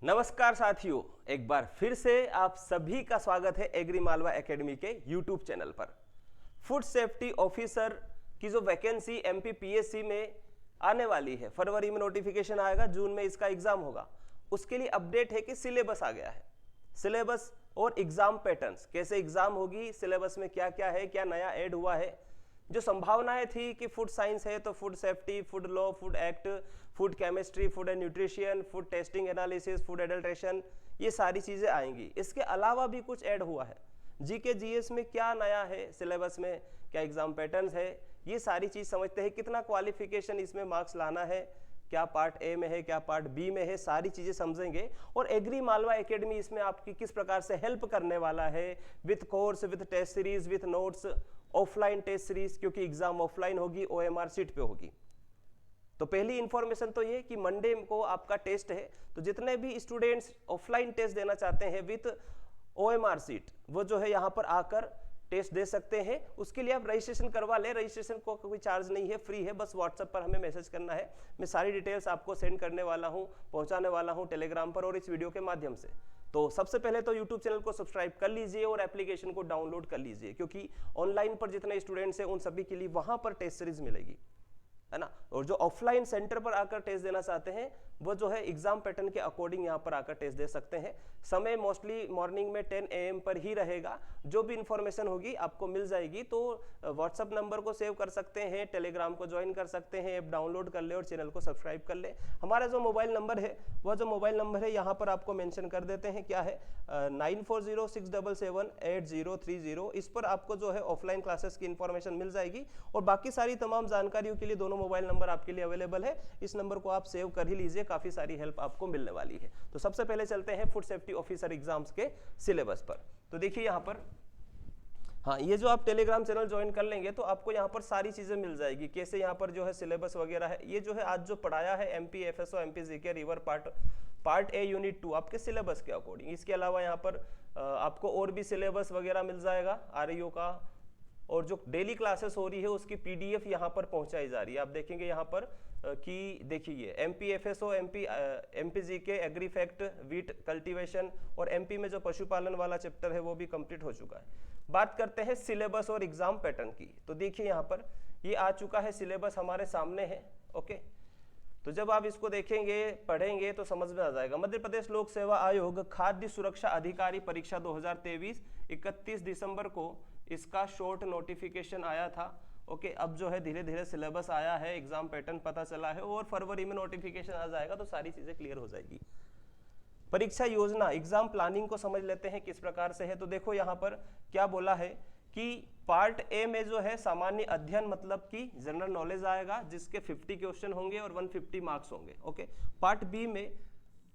नमस्कार साथियों, एक बार फिर से आप सभी का स्वागत है एग्री मालवा एकेडमी के यूट्यूब चैनल पर। फूड सेफ्टी ऑफिसर की जो वैकेंसी एमपीपीएससी में आने वाली है, फरवरी में नोटिफिकेशन आएगा, जून में इसका एग्जाम होगा। उसके लिए अपडेट है कि सिलेबस आ गया है। सिलेबस और एग्जाम पैटर्न्स, कैसे एग्जाम होगी, सिलेबस में क्या क्या है, क्या नया ऐड हुआ है। जो संभावनाएं थी कि फूड साइंस है तो food safety, food law, food act, food chemistry, food and nutrition, food testing analysis, food adulteration, ये सारी चीजें आएंगी। इसके अलावा भी कुछ ऐड हुआ है। जीके जीएस में क्या नया है, सिलेबस में क्या एग्जाम पैटर्न्स है, ये सारी चीज समझते हैं। कितना क्वालिफिकेशन इसमें मार्क्स लाना है, क्या पार्ट ए में है, क्या पार्ट बी में है, सारी चीजें समझेंगे। और एग्री मालवा एकेडमी इसमें आपकी किस प्रकार से हेल्प करने वाला है, with course, with test series, with notes, offline test series, क्योंकि एग्जाम ऑफलाइन होगी, ओएमआर सीट पे होगी। तो पहली इंफॉर्मेशन तो ये कि मंडे को आपका टेस्ट है, तो जितने भी स्टूडेंट्स ऑफलाइन टेस्ट देना चाहते हैं विथ ओएमआर सीट, वो जो है यहाँ पर आकर टेस्ट दे सकते हैं। उसके लिए आप रजिस्ट्रेशन करवा लें। रजिस्ट्रेशन को कोई चार्ज नहीं है, फ्री है। बस व्हाट्सएप पर हमें मैसेज करना है। मैं सारी डिटेल्स आपको सेंड करने वाला हूं, पहुंचाने वाला हूं टेलीग्राम पर और इस वीडियो के माध्यम से। तो सबसे पहले तो यूट्यूब चैनल को सब्सक्राइब कर लीजिए और एप्लीकेशन को डाउनलोड कर लीजिए, क्योंकि ऑनलाइन पर जितने स्टूडेंट्स हैं उन सभी के लिए वहां पर टेस्ट सीरीज मिलेगी, है ना। और जो ऑफलाइन सेंटर पर आकर टेस्ट देना चाहते हैं वो जो है एग्जाम पैटर्न के अकॉर्डिंग यहाँ पर आकर टेस्ट दे सकते हैं। समय मोस्टली मॉर्निंग में 10 AM पर ही रहेगा। जो भी इंफॉर्मेशन होगी आपको मिल जाएगी। तो व्हाट्सअप नंबर को सेव कर सकते हैं, टेलीग्राम को ज्वाइन कर सकते हैं, ऐप डाउनलोड कर ले और चैनल को सब्सक्राइब कर ले। हमारा जो मोबाइल नंबर है, वह जो मोबाइल नंबर है यहाँ पर आपको मेंशन कर देते हैं, क्या है 9406778030। इस पर आपको जो है ऑफलाइन क्लासेस की इंफॉर्मेशन मिल जाएगी और बाकी सारी तमाम जानकारियों के लिए दोनों मोबाइल नंबर आपके लिए अवेलेबल है। इस नंबर को आप सेव कर ही लीजिए, काफी सारी हेल्प आपको मिलने वाली है। तो सबसे पहले चलते हैं फूड सेफ्टी ऑफिसर एग्जाम्स के सिलेबस पर। तो देखिए यहाँ पर, हाँ, ये जो आप टेलीग्राम चैनल ज्वाइन कर लेंगे तो आपको यहाँ पर सारी चीजें मिल जाएगी, कैसे यहाँ पर जो है सिलेबस वगैरह है। ये जो है आज जो पढ़ाया है MP FSO MP GK river part a unit 2 आपके सिलेबस के अकॉर्डिंग। इसके अलावा यहाँ पर आपको और भी सिलेबस वगैरह मिल जाएगा आरईओ का, और जो डेली क्लासेस हो रही है उसकी पीडीएफ यहाँ पर पहुंचाई जा रही है। आप देखेंगे यहाँ पर कि देखिए MP FSO, MP GK, agri fact, wheat cultivation और एमपी में जो पशुपालन वाला चैप्टर है वो भी कंप्लीट हो चुका है। बात करते हैं सिलेबस और एग्जाम पैटर्न की। तो देखिए यहाँ पर ये आ चुका है, सिलेबस हमारे सामने है। ओके, तो जब आप इसको देखेंगे, पढ़ेंगे तो समझ में आ जाएगा। मध्य प्रदेश लोक सेवा आयोग खाद्य सुरक्षा अधिकारी परीक्षा 2023 31 दिसंबर को इसका शॉर्ट नोटिफिकेशन आया था। ओके, अब जो है धीरे धीरे सिलेबस आया है, एग्जाम पैटर्न पता चला है और फरवरी में नोटिफिकेशन आ जाएगा तो सारी चीजें क्लियर हो जाएगी। परीक्षा योजना, एग्जाम प्लानिंग को समझ लेते हैं किस प्रकार से है। तो देखो यहाँ पर क्या बोला है कि पार्ट ए में जो है सामान्य अध्ययन मतलब कि जनरल नॉलेज आएगा, जिसके 50 क्वेश्चन होंगे और 150 मार्क्स होंगे। ओके, पार्ट बी में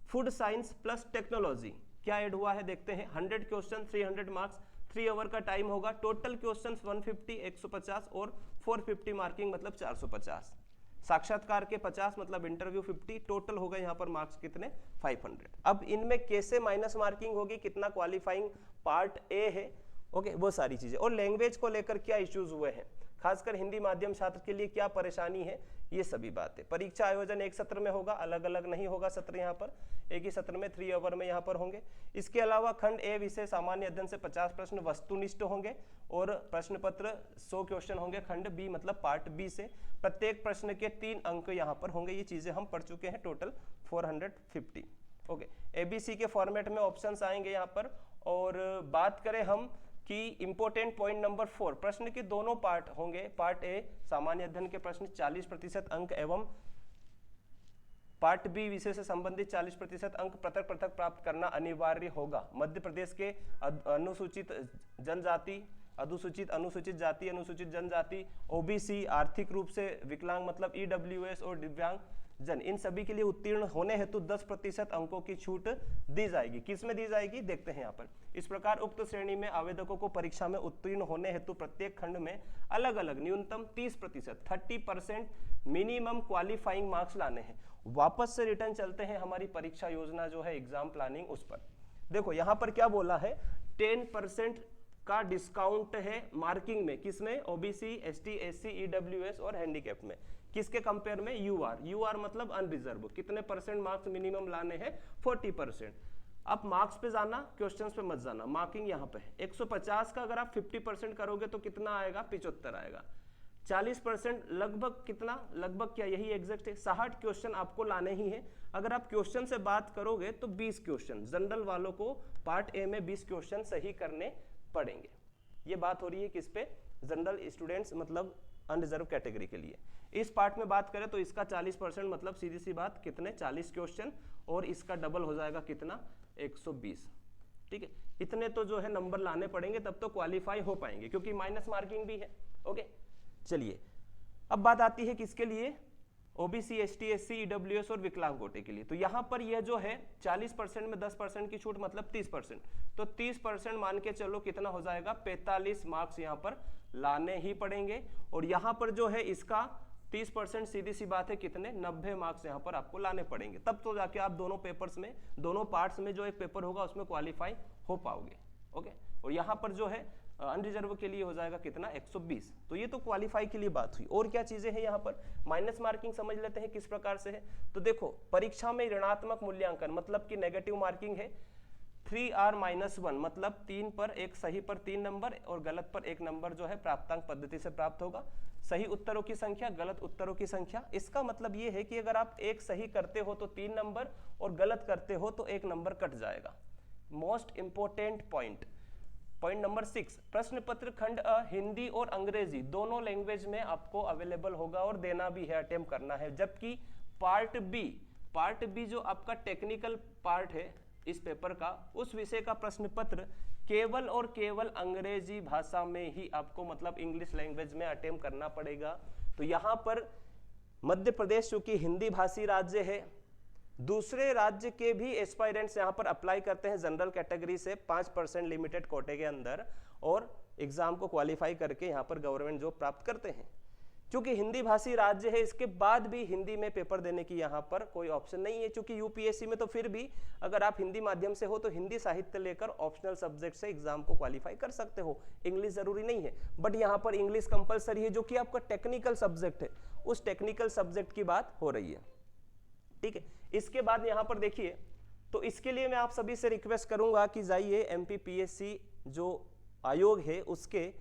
फूड साइंस प्लस टेक्नोलॉजी क्या ऐड हुआ है देखते हैं। 100 क्वेश्चन 300 मार्क्स, 3 आवर का टाइम होगा। टोटल क्वेश्चंस 150 150 और 450 मार्किंग मतलब 450। साक्षात्कार के 50 मतलब इंटरव्यू 50। टोटल हो गए यहाँ पर मार्क्स कितने, 500। अब इनमें कैसे माइनस मार्किंग होगी, कितना क्वालिफाइंग पार्ट ए है, ओके, वो सारी चीजें। और लैंग्वेज को लेकर क्या इश्यूज हुए हैं, खासकर हिंदी माध्यम छात्र के लिए क्या परेशानी है, ये सभी बातें। परीक्षा आयोजन एक सत्र में होगा, अलग अलग नहीं होगा सत्र। यहाँ पर एक ही सत्र में 3 आवर में यहाँ पर होंगे। इसके अलावा खंड ए विषय सामान्य अध्ययन से 50 प्रश्न वस्तुनिष्ठ होंगे और प्रश्न पत्र 100 क्वेश्चन होंगे। खंड बी मतलब पार्ट बी से प्रत्येक प्रश्न के 3 अंक यहाँ पर होंगे। ये चीजें हम पढ़ चुके हैं, टोटल 450। ओके, एबीसी के फॉर्मेट में ऑप्शंस आएंगे यहाँ पर। और बात करें हम कि इंपोर्टेंट पॉइंट नंबर 4, प्रश्न के दोनों पार्ट होंगे। पार्ट ए सामान्य अध्ययन के प्रश्न 40% अंक एवं पार्ट बी विषय से संबंधित 40% अंक पृथक पृथक प्राप्त करना अनिवार्य होगा। मध्य प्रदेश के अनुसूचित जनजाति, अनुसूचित जाति, अनुसूचित जनजाति, ओबीसी, आर्थिक रूप से विकलांग मतलब ईडब्ल्यूएस और दिव्यांग जन, इन सभी के लिए उत्तीर्ण होने हेतु 10% अंकों की छूट दी जाएगी। किस में दी जाएगी देखते हैं यहाँ पर। इस प्रकार उक्त श्रेणी में आवेदकों को परीक्षा में उत्तीर्ण होने हेतु प्रत्येक खंड में अलग अलग न्यूनतम 30% 30% मिनिमम क्वालिफाइंग मार्क्स लाने हैं। वापस से रिटर्न चलते हैं हमारी परीक्षा योजना जो है एग्जाम प्लानिंग, उस पर देखो यहाँ पर क्या बोला है। 10% का डिस्काउंट है मार्किंग में, किसमें, ओबीसी, एसटी, एससी, ईडब्ल्यूएस और हैंडीकैप्ड में। किसके कंपेयर में, यूआर मतलब अनरिजर्व, कितने परसेंट मार्क्स मिनिमम लाने हैं, 40%। अब मार्क्स पे जाना, क्वेश्चंस पे मत जाना, मार्किंग यहाँ पे है। 150 का अगर आप 50% करोगे तो कितना आएगा, 75 आएगा। 40% लगभग कितना, लगभग क्या यही एग्जैक्ट है, 60 क्वेश्चन आपको लाने ही है। अगर आप क्वेश्चन से बात करोगे तो 20 क्वेश्चन जनरल वालों को पार्ट ए में 20 क्वेश्चन सही करने पड़ेंगे। ये बात हो रही है किस पे, जनरल स्टूडेंट्स मतलब अनरिजर्व कैटेगरी के लिए। इस पार्ट में बात करें तो इसका 40% मतलब सीधी सी बात कितने, 40 क्वेश्चन, और इसका डबल हो जाएगा कितना, 120। ठीक है, इतने तो जो है नंबर लाने पड़ेंगे, तब तो क्वालिफाई हो पाएंगे, क्योंकि माइनस मार्किंग भी है। ओके, चलिए अब बात आती है किसके लिए, ओबीसी, एसटी, एससी, ईडब्ल्यूएस और विकलांग कोटे के लिए। तो यहां पर यह जो है 40% में 10% की छूट मतलब 30%, तो 30% मान के चलो कितना हो जाएगा, 45 मार्क्स यहां पर लाने ही पड़ेंगे। और यहां पर जो है इसका 30% सीधी सी बात है कितने, 90 मार्क्स यहां पर आपको लाने पड़ेंगे, तब तो जाके आप दोनों पेपर्स में, दोनों पार्ट्स में जो एक पेपर होगा उसमें क्वालिफाई हो पाओगे। ओके, और यहां पर जो है अनरिजर्व के लिए हो जाएगा कितना, 120। तो ये तो क्वालिफाई के लिए बात हुई। और क्या चीजें हैं यहाँ पर, माइनस मार्किंग समझ लेते हैं किस प्रकार से है। तो देखो, परीक्षा में ऋणात्मक मूल्यांकन मतलब कि नेगेटिव मार्किंग है। 3R-1 मतलब 3 पर एक सही पर 3 नंबर और गलत पर 1 नंबर जो है प्राप्तांक पद्धति से प्राप्त होगा। सही उत्तरों की संख्या, गलत उत्तरों की संख्या। इसका मतलब ये है कि अगर आप एक सही करते हो तो 3 नंबर और गलत करते हो तो 1 नंबर कट जाएगा। मोस्ट इंपोर्टेंट पॉइंट नंबर 6, प्रश्न पत्र खंड अ हिंदी और अंग्रेजी दोनों लैंग्वेज में आपको अवेलेबल होगा और देना भी है, अटेम्प्ट करना है। जबकि पार्ट बी जो आपका टेक्निकल पार्ट है इस पेपर का, उस विषय का प्रश्न पत्र केवल और केवल अंग्रेजी भाषा में ही आपको मतलब इंग्लिश लैंग्वेज में अटेम्प्ट करना पड़ेगा। तो यहाँ पर मध्य प्रदेश चूंकि हिंदी भाषी राज्य है, दूसरे राज्य के भी एस्पायरेंट्स यहाँ पर अप्लाई करते हैं जनरल कैटेगरी से 5% लिमिटेड कोटे के अंदर, और एग्जाम को क्वालिफाई करके यहाँ पर गवर्नमेंट जॉब प्राप्त करते हैं। क्योंकि हिंदी भाषी राज्य है, इसके बाद भी हिंदी में पेपर देने की यहाँ पर कोई ऑप्शन नहीं है। क्योंकि यूपीएससी में तो फिर भी अगर आप हिंदी माध्यम से हो तो हिंदी साहित्य लेकर ऑप्शनल सब्जेक्ट से एग्जाम को क्वालिफाई कर सकते हो, इंग्लिश जरूरी नहीं है। बट यहाँ पर इंग्लिश कंपलसरी है, जो कि आपका टेक्निकल सब्जेक्ट है, उस टेक्निकल सब्जेक्ट की बात हो रही है। ठीक है, इसके बाद यहाँ पर देखिए, तो इसके लिए मैं आप सभी से रिक्वेस्ट करूंगा कि जाइए एमपीपीएससी जो आयोग है उसके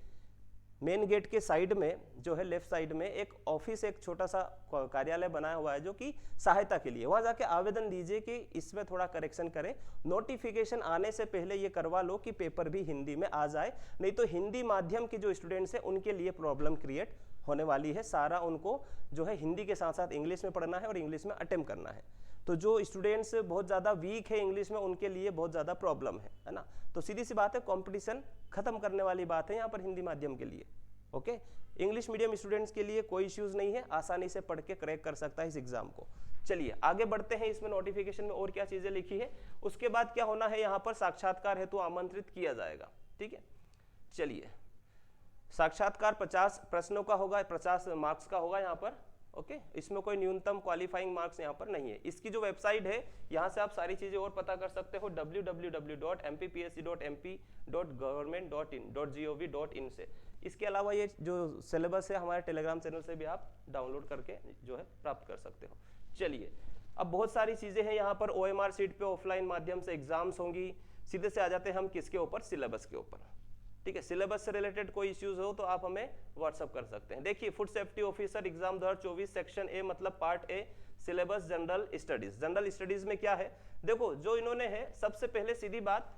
मेन गेट के साइड में जो है लेफ्ट साइड में एक ऑफिस, एक छोटा सा कार्यालय बनाया हुआ है जो कि सहायता के लिए, वहां जाके आवेदन दीजिए कि इसमें थोड़ा करेक्शन करें। नोटिफिकेशन आने से पहले ये करवा लो कि पेपर भी हिंदी में आ जाए, नहीं तो हिंदी माध्यम के जो स्टूडेंट्स हैं उनके लिए प्रॉब्लम क्रिएट होने वाली है। सारा उनको जो है हिंदी के साथ साथ इंग्लिश में पढ़ना है और इंग्लिश में अटेम्प्ट करना है। तो जो स्टूडेंट्स बहुत ज़्यादा वीक है इंग्लिश में, उनके लिए बहुत ज़्यादा प्रॉब्लम है ना। तो सीधी सी बात है, कंपटीशन खत्म करने वाली बात है यहाँ पर हिंदी माध्यम के लिए। ओके, इंग्लिश मीडियम स्टूडेंट्स के लिए कोई इश्यूज नहीं है, आसानी से पढ़ के क्रैक कर सकता है इस एग्जाम को। चलिए आगे बढ़ते हैं, इसमें नोटिफिकेशन में और क्या चीजें लिखी है। उसके बाद क्या होना है, यहाँ पर साक्षात्कार हेतु आमंत्रित किया जाएगा। ठीक है, चलिए साक्षात्कार 50 प्रश्नों का होगा, 50 मार्क्स का होगा यहाँ पर। ओके, इसमें कोई न्यूनतम क्वालिफाइंग मार्क्स यहाँ पर नहीं है। इसकी जो वेबसाइट है यहाँ से आप सारी चीजें और पता कर सकते हो, www.mpsc.mp.government.in से। इसके अलावा ये जो सिलेबस है हमारे टेलीग्राम चैनल से भी आप डाउनलोड करके जो है प्राप्त कर सकते हो। चलिए, अब बहुत सारी चीजें हैं यहाँ पर, OMR सीट पे ऑफलाइन माध्यम से एग्जाम्स होंगी। सीधे से आ जाते हैं हम किसके ऊपर, सिलेबस के ऊपर। ठीक है, सिलेबस से रिलेटेड कोई इश्यूज हो तो आप हमें व्हाट्सअप कर सकते हैं। देखिए, food safety officer exam 2024 section A मतलब part A, syllabus general studies. General studies में क्या है, देखो जो इन्होंने है, सबसे पहले सीधी बात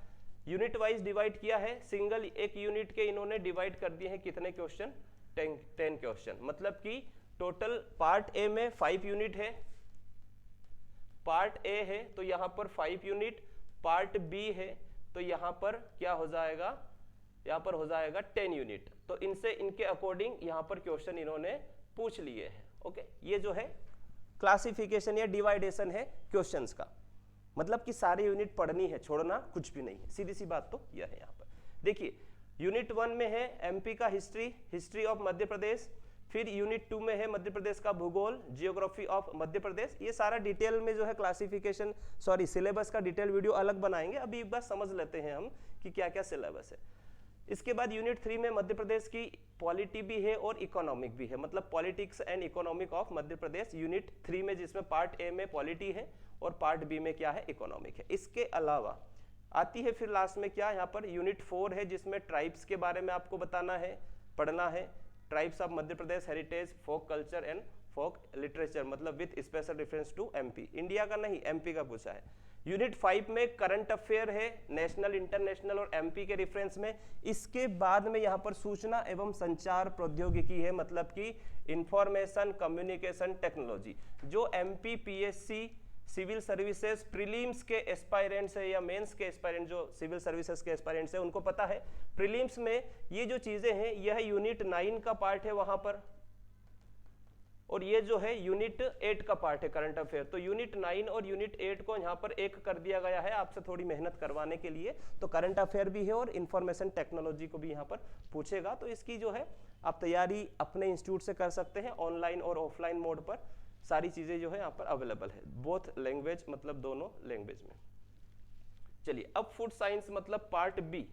यूनिट वाइज डिवाइड किया है। सिंगल एक यूनिट के इन्होंने डिवाइड कर दिए हैं कितने क्वेश्चन, 10 क्वेश्चन। मतलब कि टोटल पार्ट ए में 5 यूनिट है, पार्ट ए है तो यहाँ पर 5 यूनिट, पार्ट बी है तो यहाँ पर क्या हो जाएगा, यहाँ पर हो जाएगा 10 यूनिट। तो इनसे इनके अकॉर्डिंग यहाँ पर क्वेश्चन इन्होंने पूछ लिए हैं। ओके, ये जो है क्लासिफिकेशन या डिवाइडेशन है क्वेश्चंस का, मतलब कि सारे यूनिट पढ़नी है, छोड़ना कुछ भी नहीं है। सीधी सी बात तो यह है। यहाँ पर देखिए, यूनिट 1 में है एमपी का हिस्ट्री ऑफ मध्य प्रदेश, फिर यूनिट 2 में है मध्य प्रदेश का भूगोल, जियोग्राफी ऑफ मध्य प्रदेश। ये सारा डिटेल में जो है क्लासिफिकेशन सिलेबस का डिटेल वीडियो अलग बनाएंगे। अभी एक बार समझ लेते हैं हम कि क्या क्या सिलेबस है। इसके बाद यूनिट 3 में मध्य प्रदेश की पॉलिटी भी है और इकोनॉमिक भी है, मतलब politics and economic of Madhya Pradesh unit 3 में, जिसमें पार्ट ए में पॉलिटी है और पार्ट बी में क्या है, इकोनॉमिक है। इसके अलावा आती है फिर लास्ट में क्या, यहाँ पर यूनिट 4 है जिसमें ट्राइब्स के बारे में आपको बताना है, पढ़ना है। Tribes of Madhya Pradesh, heritage, folk culture and folk literature, मतलब with special reference to MP, India का नहीं एमपी का पूछा है। यूनिट 5 में करंट अफेयर है, नेशनल, इंटरनेशनल और एमपी के रेफरेंस में। इसके बाद में यहाँ पर सूचना एवं संचार प्रौद्योगिकी है, मतलब कि इंफॉर्मेशन कम्युनिकेशन टेक्नोलॉजी। जो MP PSC civil services prelims के एस्पायरेंट्स है या मेंस के एस्पायरेंट, जो सिविल सर्विसेज के एस्पायरेंट्स है उनको पता है, प्रीलिम्स में ये जो चीजें हैं यह यूनिट 9 का पार्ट है वहां पर, और ये जो है यूनिट 8 का पार्ट है करंट अफेयर। तो यूनिट 9 और यूनिट 8 को यहाँ पर एक कर दिया गया है आपसे थोड़ी मेहनत करवाने के लिए। तो करंट अफेयर भी है और इंफॉर्मेशन टेक्नोलॉजी को भी यहाँ पर पूछेगा। तो इसकी जो है आप तैयारी अपने इंस्टीट्यूट से कर सकते हैं, ऑनलाइन और ऑफलाइन मोड पर सारी चीजें जो है यहाँ पर अवेलेबल है, बोथ लैंग्वेज, मतलब दोनों लैंग्वेज में। चलिए अब फूड साइंस मतलब part B,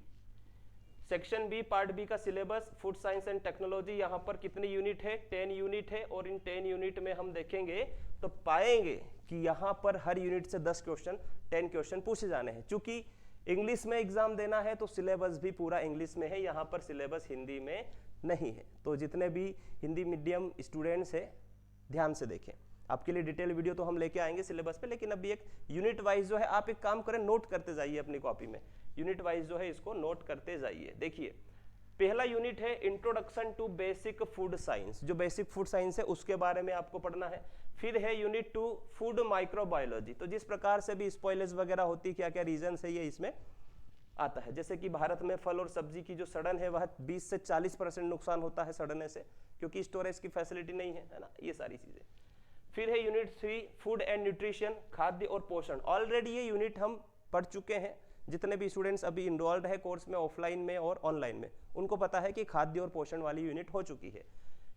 section B, part B का syllabus, food science and technology. यहाँ पर कितनी यूनिट है, 10 यूनिट है, और इन 10 यूनिट में हम देखेंगे तो पाएंगे कि यहाँ पर हर यूनिट से 10 क्वेश्चन, 10 क्वेश्चन पूछे जाने हैं। चूंकि इंग्लिश में एग्जाम देना है तो सिलेबस भी पूरा इंग्लिश में है, यहाँ पर सिलेबस हिंदी में नहीं है। तो जितने भी हिंदी मीडियम स्टूडेंट्स हैं ध्यान से देखें, आपके लिए डिटेल वीडियो तो हम लेके आएंगे सिलेबस पे, लेकिन अभी एक यूनिट वाइज जो है आप एक काम करें, नोट करते जाइए अपनी कॉपी में, यूनिट वाइज जो है इसको नोट करते जाइए। देखिए पहला यूनिट है introduction to basic food science, जो बेसिक फूड साइंस है उसके बारे में आपको पढ़ना है। फिर है यूनिट 2 फूड माइक्रोबायोलॉजी, तो जिस प्रकार से भी स्पॉइलेज वगैरह होती, क्या क्या रीजन है, ये इसमें आता है। जैसे कि भारत में फल और सब्जी की जो सड़न है वह 20 से 40% नुकसान होता है सड़ने से, क्योंकि स्टोरेज की फैसिलिटी नहीं है ना, ये सारी चीजें। फिर है यूनिट 3 फूड एंड न्यूट्रिशन, खाद्य और पोषण। ऑलरेडी ये यूनिट हम पढ़ चुके हैं, जितने भी स्टूडेंट्स अभी इनरोल्ड है कोर्स में, ऑफलाइन में और ऑनलाइन में, उनको पता है कि खाद्य और पोषण वाली यूनिट हो चुकी है।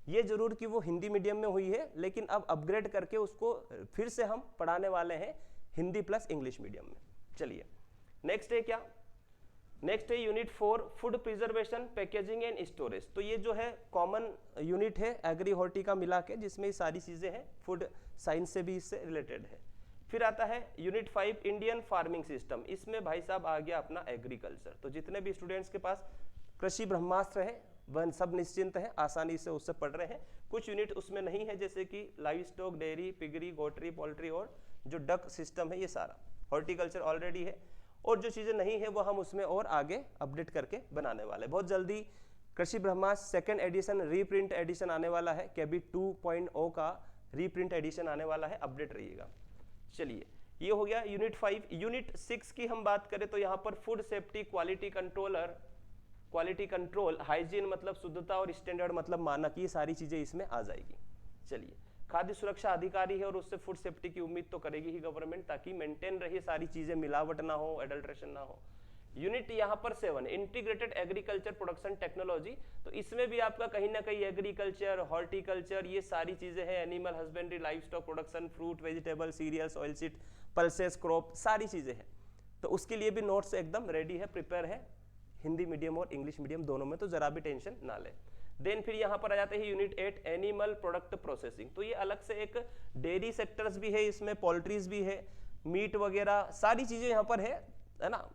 ये जरूर कि वो हिंदी मीडियम में हुई है, लेकिन अब अपग्रेड करके उसको फिर से हम पढ़ाने वाले हैं हिंदी प्लस इंग्लिश मीडियम में। चलिए नेक्स्ट है क्या, नेक्स्ट है unit 4 food preservation, packaging and storage. तो ये जो है कॉमन यूनिट है एग्री हॉर्टी का मिला के, जिसमें ये सारी चीजें हैं, फूड साइंस से भी इससे रिलेटेड है। फिर आता है यूनिट 5 इंडियन फार्मिंग सिस्टम, इसमें भाई साहब आ गया अपना एग्रीकल्चर। तो जितने भी स्टूडेंट्स के पास कृषि ब्रह्मास्त्र है वह सब निश्चिंत है, आसानी से उससे पढ़ रहे हैं। कुछ यूनिट उसमें नहीं है, जैसे कि livestock, dairy, piggery, goatery, poultry और जो डक सिस्टम है, ये सारा हॉर्टिकल्चर ऑलरेडी है, और जो चीजें नहीं है वो हम उसमें और आगे अपडेट करके बनाने वाले। बहुत जल्दी कृषि ब्रह्मास्त्र सेकंड एडिशन रीप्रिंट एडिशन आने वाला है, केबी 2.0 का रीप्रिंट एडिशन आने वाला है, अपडेट रहिएगा। चलिए ये हो गया यूनिट 5। यूनिट 6 की हम बात करें तो यहाँ पर food safety, quality controller, quality control, hygiene मतलब शुद्धता और स्टैंडर्ड मतलब मानक, ये सारी चीजें इसमें आ जाएगी। चलिए खाद्य सुरक्षा अधिकारी है और उससे फूड सेफ्टी की उम्मीद तो करेगी ही गवर्नमेंट, ताकि मेंटेन रहे सारी चीजें, मिलावट ना हो, एडल्ट्रेशन ना हो। यूनिट यहाँ पर 7 इंटीग्रेटेड एग्रीकल्चर प्रोडक्शन टेक्नोलॉजी, तो इसमें भी आपका कहीं ना कहीं एग्रीकल्चर, हॉर्टिकल्चर, ये सारी चीजें हैं, animal husbandry, livestock production, fruit, vegetable, cereals, oilseed, pulses, crop, सारी चीजें हैं। तो उसके लिए भी नोट्स एकदम रेडी है, प्रिपेयर है, हिंदी मीडियम और इंग्लिश मीडियम दोनों में, तो जरा भी टेंशन ना ले। देन फिर यहाँ पर आ जाते हैं यूनिट 8 एनिमल प्रोडक्ट प्रोसेसिंग, तो ये अलग से एक डेयरी सेक्टर्स भी है इसमें, पोल्ट्रीज भी है, मीट वगैरह सारी चीजें यहाँ पर है ना।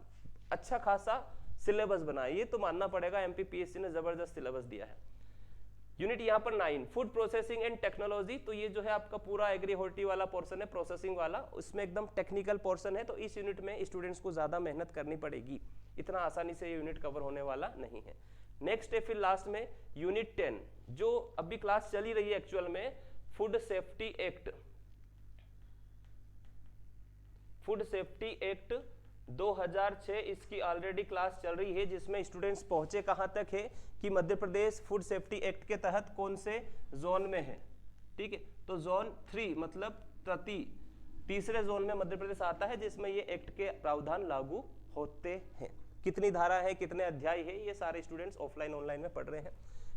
अच्छा खासा सिलेबस बना है, ये तो मानना पड़ेगा, एमपीपीएससी ने जबरदस्त सिलेबस दिया है। यूनिट यहाँ पर 9 फूड प्रोसेसिंग एंड टेक्नोलॉजी, तो ये जो है आपका पूरा एग्री हॉर्टी वाला पोर्शन है, प्रोसेसिंग वाला, उसमें एकदम टेक्निकल पोर्शन है। तो इस यूनिट में स्टूडेंट्स को ज्यादा मेहनत करनी पड़ेगी, इतना आसानी से ये यूनिट कवर होने वाला नहीं है। नेक्स्ट है फिर लास्ट में यूनिट 10, जो अभी क्लास चली रही है एक्चुअल में, food safety act, food safety act 2006, इसकी ऑलरेडी क्लास चल रही है, जिसमें स्टूडेंट्स पहुंचे कहां तक है कि Madhya Pradesh food safety act के तहत कौन से जोन में है। ठीक है, तो जोन 3 मतलब तीसरे जोन में मध्य प्रदेश आता है, जिसमें ये एक्ट के प्रावधान लागू होते हैं। कितनी धारा है, कितने अध्याय है, ये सारे स्टूडेंट्स ऑफलाइन ऑनलाइन में पढ़ रहे हैं।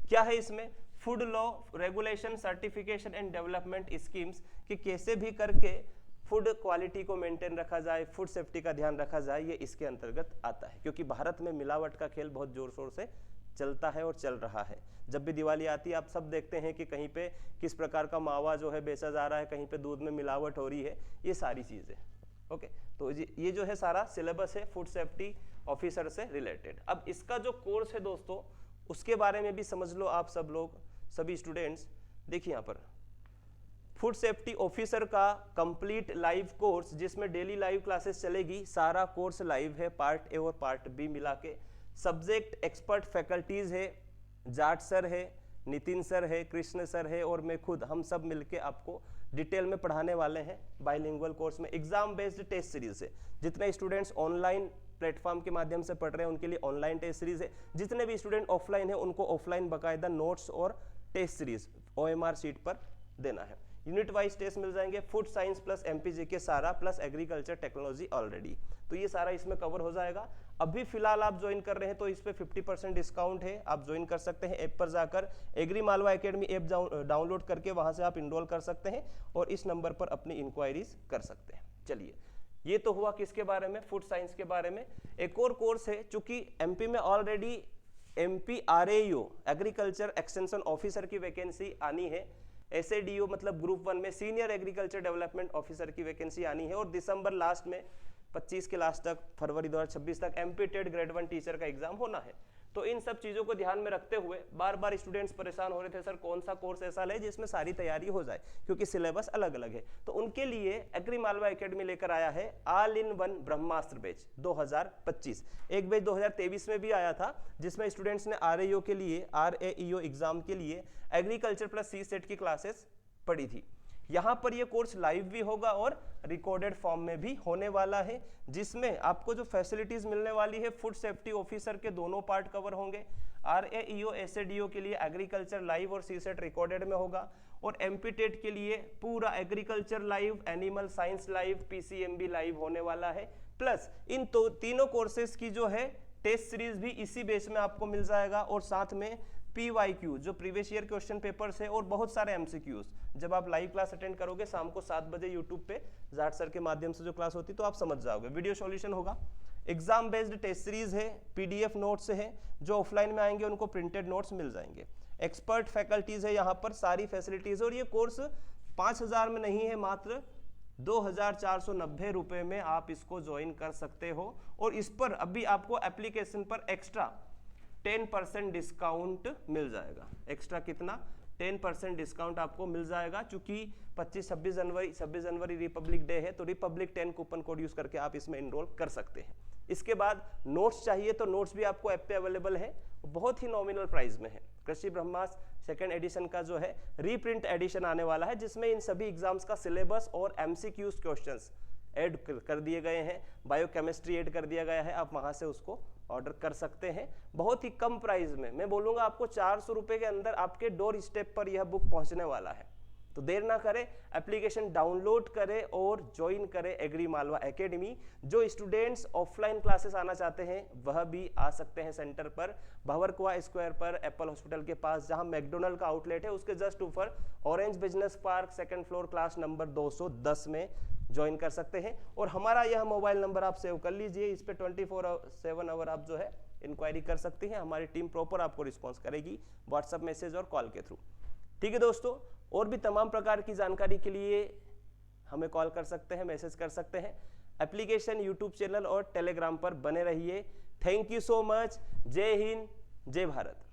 क्या है इसमें, food law, regulation, certification and development schemes, कि कैसे भी करके फूड क्वालिटी को मेंटेन रखा जाए, फूड सेफ्टी का ध्यान रखा जाए, ये इसके अंतर्गत आता है। क्योंकि भारत में मिलावट का खेल बहुत जोर शोर से चलता है और चल रहा है। जब भी दिवाली आती है आप सब देखते हैं कि कहीं पे किस प्रकार का मावा जो है बेचा जा रहा है, कहीं पे दूध में मिलावट हो रही है, ये सारी चीजें। ओके, तो ये जो है सारा सिलेबस है फूड सेफ्टी ऑफिसर से रिलेटेड। अब इसका जो कोर्स है दोस्तों, उसके बारे में भी समझ लो आप सब लोग, सभी स्टूडेंट्स। देखिए यहाँ पर फूड सेफ्टी ऑफिसर का कंप्लीट लाइव कोर्स, जिसमें डेली लाइव क्लासेस चलेगी, सारा कोर्स लाइव है, पार्ट ए और पार्ट बी मिला के। सब्जेक्ट एक्सपर्ट फैकल्टीज है, जाट सर है, नितिन सर है, कृष्ण सर है और मैं खुद, हम सब मिलके आपको डिटेल में पढ़ाने वाले हैं बाइलिंगुअल कोर्स में। एग्जाम बेस्ड टेस्ट सीरीज है, जितने स्टूडेंट्स ऑनलाइन प्लेटफॉर्म के माध्यम से पढ़ रहे हैं उनके लिए ऑनलाइन टेस्ट सीरीज है, जितने भी स्टूडेंट ऑफलाइन है उनको ऑफलाइन बाकायदा नोट्स और टेस्ट सीरीज OMR शीट पर देना है। यूनिट वाइज टेस्ट मिल जाएंगे, फूड साइंस प्लस MPG के सारा प्लस एग्रीकल्चर टेक्नोलॉजी ऑलरेडी, तो ये सारा इसमें कवर हो जाएगा। अभी फिलहाल आप ज्वाइन कर रहे हैं तो इस पे 50% डिस्काउंट है, आप ज्वाइन कर सकते हैं। ऐप पर जाकर agri Malwa academy app download करके वहां से आप इनरोल कर सकते हैं और इस नंबर पर अपनी इंक्वायरीज कर सकते हैं। चलिए, ये तो हुआ किसके बारे में, फूड साइंस के बारे में। एक और कोर्स है, चूंकि MP में already MP RAO agriculture extension officer की वैकेंसी आनी है, SADO मतलब ग्रुप 1 में सीनियर एग्रीकल्चर डेवलपमेंट ऑफिसर की वैकेंसी आनी है, और दिसंबर लास्ट में 25 के लास्ट तक, फरवरी 2026 तक MP टेट ग्रेड 1 टीचर का एग्जाम होना है। तो इन सब चीजों को ध्यान में रखते हुए बार बार स्टूडेंट्स परेशान हो रहे थे, सर कौन सा कोर्स ऐसा ले जिसमें सारी तैयारी हो जाए, क्योंकि सिलेबस अलग अलग है। तो उनके लिए एग्री मालवा एकेडमी लेकर आया है all in one Brahmastra batch 2025। एक बैच 2023 में भी आया था, जिसमें स्टूडेंट्स ने RAO के लिए, RAEO एग्जाम के लिए एग्रीकल्चर प्लस CSET की क्लासेस पढ़ी थी। यहाँ पर ये कोर्स लाइव भी होगा और रिकॉर्डेड फॉर्म में भी होने वाला है, जिसमें आपको जो फैसिलिटीज मिलने वाली है, फूड सेफ्टी ऑफिसर के दोनों पार्ट कवर होंगे। RAEO SADO के लिए एग्रीकल्चर लाइव और CSET रिकॉर्डेड में होगा, और MP टेट के लिए पूरा agriculture live, animal science live, PCMB live होने वाला है। प्लस इन तीनों कोर्सेज की जो है टेस्ट सीरीज भी इसी बेस में आपको मिल जाएगा, और साथ में PYQ जो प्रीवियस ईयर क्वेश्चन पेपर्स है और बहुत सारे MCQs। जब आप लाइव क्लास अटेंड करोगे शाम को 7 बजे यूट्यूब पे जाट सर के माध्यम से जो क्लास होती है, तो आप समझ जाओगे। वीडियो सॉल्यूशन होगा, एग्जाम बेस्ड टेस्ट सीरीज है, PDF नोट्स है, जो ऑफलाइन में आएंगे उनको प्रिंटेड नोट्स मिल जाएंगे। एक्सपर्ट फैकल्टीज है, यहाँ पर सारी फैसिलिटीज, और ये कोर्स 5000 में नहीं है, मात्र 2490 रुपए में आप इसको ज्वाइन कर सकते हो। और इस पर अभी आपको एप्लीकेशन पर एक्स्ट्रा 10% डिस्काउंट मिल जाएगा। एक्स्ट्रा कितना, 10% डिस्काउंट आपको मिल जाएगा, क्योंकि 26 जनवरी रिपब्लिक डे है, तो रिपब्लिक 10 कूपन कोड यूज करके आप इसमें इनरोल कर सकते हैं। इसके बाद नोट्स चाहिए तो नोट्स भी आपको ऐप पे अवेलेबल है, बहुत ही नॉमिनल प्राइस में है। कृषि ब्रह्मास्त्र सेकंड एडिशन का जो है रीप्रिंट एडिशन आने वाला है, जिसमें इन सभी एग्जाम्स का सिलेबस और MCQs क्वेश्चंस ऐड कर दिए गए हैं, बायोकेमिस्ट्री ऐड कर दिया गया है, आप वहां से उसको ऑर्डर कर सकते हैं बहुत ही कम प्राइस में। मैं बोलूंगा आपको 400 रुपए के अंदर आपके डोर स्टेप पर यह बुक पहुंचने वाला है। तो देर ना करें, एप्लीकेशन डाउनलोड करें और ज्वाइन करें एग्री मालवा एकेडमी। जो स्टूडेंट्स ऑफलाइन क्लासेस आना चाहते हैं वह भी आ सकते हैं सेंटर पर, भंवरकुआ स्क्वायर पर, एप्पल हॉस्पिटल के पास, जहां मैकडोनल्ड का आउटलेट है, उसके जस्ट ऊपर orange business park, 2nd floor, class number 210 में ज्वाइन कर सकते हैं। और हमारा यह मोबाइल नंबर आप सेव कर लीजिए, इस पे 24/7 आवर आप जो है इंक्वायरी कर सकते हैं। हमारी टीम प्रॉपर आपको रिस्पॉन्स करेगी व्हाट्सएप मैसेज और कॉल के थ्रू। ठीक है दोस्तों, और भी तमाम प्रकार की जानकारी के लिए हमें कॉल कर सकते हैं, मैसेज कर सकते हैं। एप्लीकेशन, यूट्यूब चैनल और टेलीग्राम पर बने रहिए। Thank you so much. जय हिंद, जय भारत।